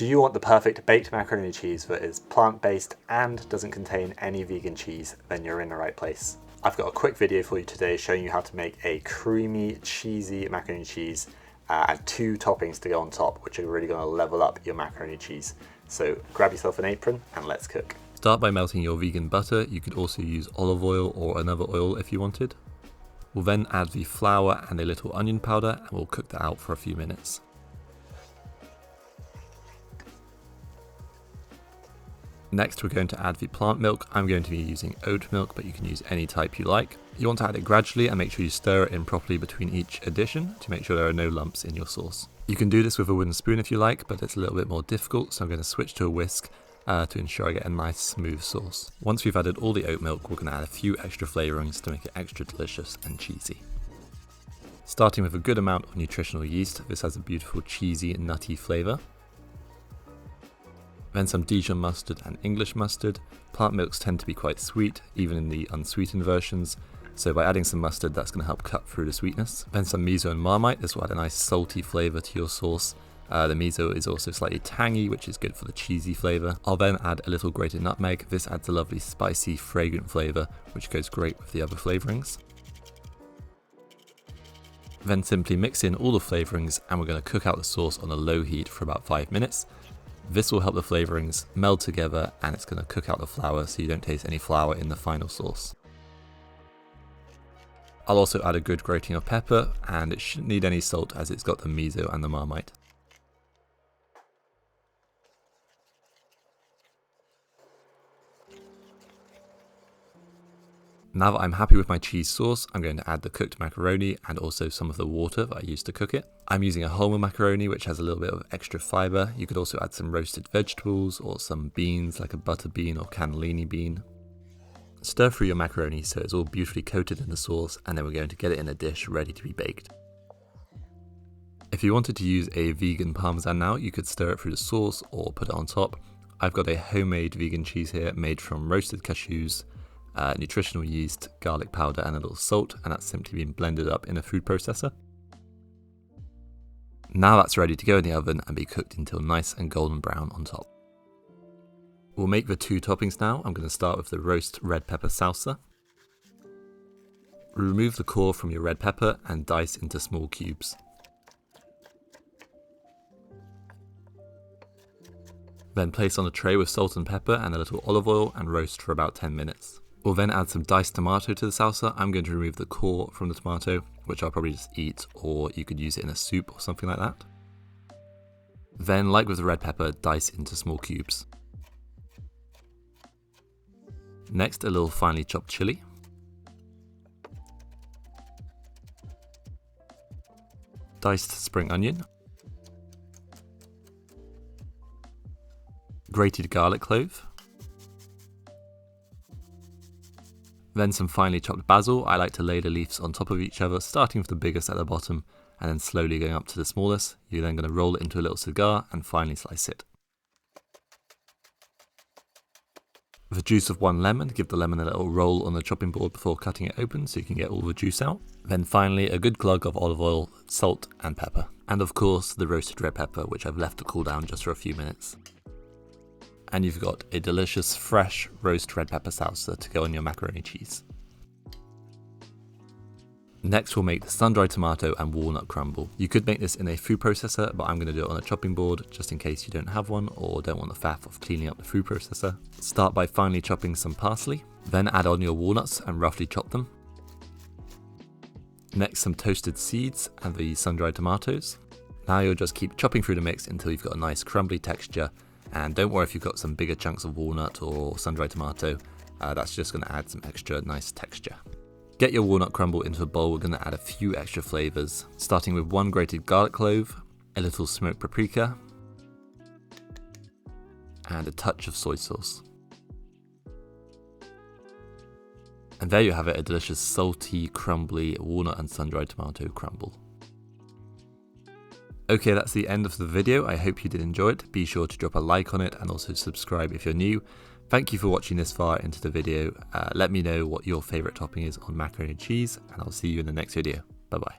Do you want the perfect baked macaroni and cheese that is plant-based and doesn't contain any vegan cheese? Then you're in the right place. I've got a quick video for you today showing you how to make a creamy, cheesy macaroni and cheese and 2 toppings to go on top, which are really going to level up your macaroni and cheese. So grab yourself an apron and let's cook. Start by melting your vegan butter. You could also use olive oil or another oil if you wanted. We'll then add the flour and a little onion powder and we'll cook that out for a few minutes. Next, we're going to add the plant milk. I'm going to be using oat milk, but you can use any type you like. You want to add it gradually and make sure you stir it in properly between each addition to make sure there are no lumps in your sauce. You can do this with a wooden spoon if you like, but it's a little bit more difficult, so I'm going to switch to a whisk to ensure I get a nice smooth sauce. Once we've added all the oat milk, we're going to add a few extra flavourings to make it extra delicious and cheesy. Starting with a good amount of nutritional yeast, this has a beautiful cheesy nutty flavour. Then some Dijon mustard and English mustard. Plant milks tend to be quite sweet, even in the unsweetened versions, so by adding some mustard that's going to help cut through the sweetness. Then some miso and marmite, this will add a nice salty flavour to your sauce. The miso is also slightly tangy, which is good for the cheesy flavour. I'll then add a little grated nutmeg. This adds a lovely spicy, fragrant flavour, which goes great with the other flavourings. Then simply mix in all the flavourings and we're going to cook out the sauce on a low heat for about 5 minutes. This will help the flavourings meld together and it's going to cook out the flour so you don't taste any flour in the final sauce. I'll also add a good grating of pepper and it shouldn't need any salt as it's got the miso and the marmite. Now that I'm happy with my cheese sauce, I'm going to add the cooked macaroni and also some of the water that I used to cook it. I'm using a wholemeal macaroni which has a little bit of extra fibre. You could also add some roasted vegetables or some beans like a butter bean or cannellini bean. Stir through your macaroni so it's all beautifully coated in the sauce and then we're going to get it in a dish ready to be baked. If you wanted to use a vegan parmesan now, you could stir it through the sauce or put it on top. I've got a homemade vegan cheese here made from roasted cashews, nutritional yeast, garlic powder and a little salt, and that's simply been blended up in a food processor. Now that's ready to go in the oven and be cooked until nice and golden brown on top. We'll make the 2 toppings now. I'm going to start with the roast red pepper salsa. Remove the core from your red pepper and dice into small cubes. Then place on a tray with salt and pepper and a little olive oil and roast for about 10 minutes. We'll then add some diced tomato to the salsa. I'm going to remove the core from the tomato, which I'll probably just eat, or you could use it in a soup or something like that. Then, like with the red pepper, dice into small cubes. Next, a little finely chopped chili. Diced spring onion. Grated garlic clove. Then some finely chopped basil. I like to lay the leaves on top of each other, starting with the biggest at the bottom and then slowly going up to the smallest. You're then going to roll it into a little cigar and finally slice it. The juice of 1 lemon, give the lemon a little roll on the chopping board before cutting it open so you can get all the juice out. Then finally a good glug of olive oil, salt and pepper. And of course the roasted red pepper, which I've left to cool down just for a few minutes. And you've got a delicious fresh roast red pepper salsa to go on your macaroni cheese. Next we'll make the sun-dried tomato and walnut crumble. You could make this in a food processor, but I'm going to do it on a chopping board just in case you don't have one or don't want the faff of cleaning up the food processor. Start by finely chopping some parsley, then add on your walnuts and roughly chop them. Next some toasted seeds and the sun-dried tomatoes. Now you'll just keep chopping through the mix until you've got a nice crumbly texture. And don't worry if you've got some bigger chunks of walnut or sun-dried tomato, that's just going to add some extra nice texture. Get your walnut crumble into a bowl. We're going to add a few extra flavours, starting with 1 grated garlic clove, a little smoked paprika, and a touch of soy sauce. And there you have it, a delicious salty, crumbly walnut and sun-dried tomato crumble. Okay, that's the end of the video. I hope you did enjoy it. Be sure to drop a like on it and also subscribe if you're new. Thank you for watching this far into the video. Let me know what your favourite topping is on macaroni and cheese, and I'll see you in the next video. Bye bye.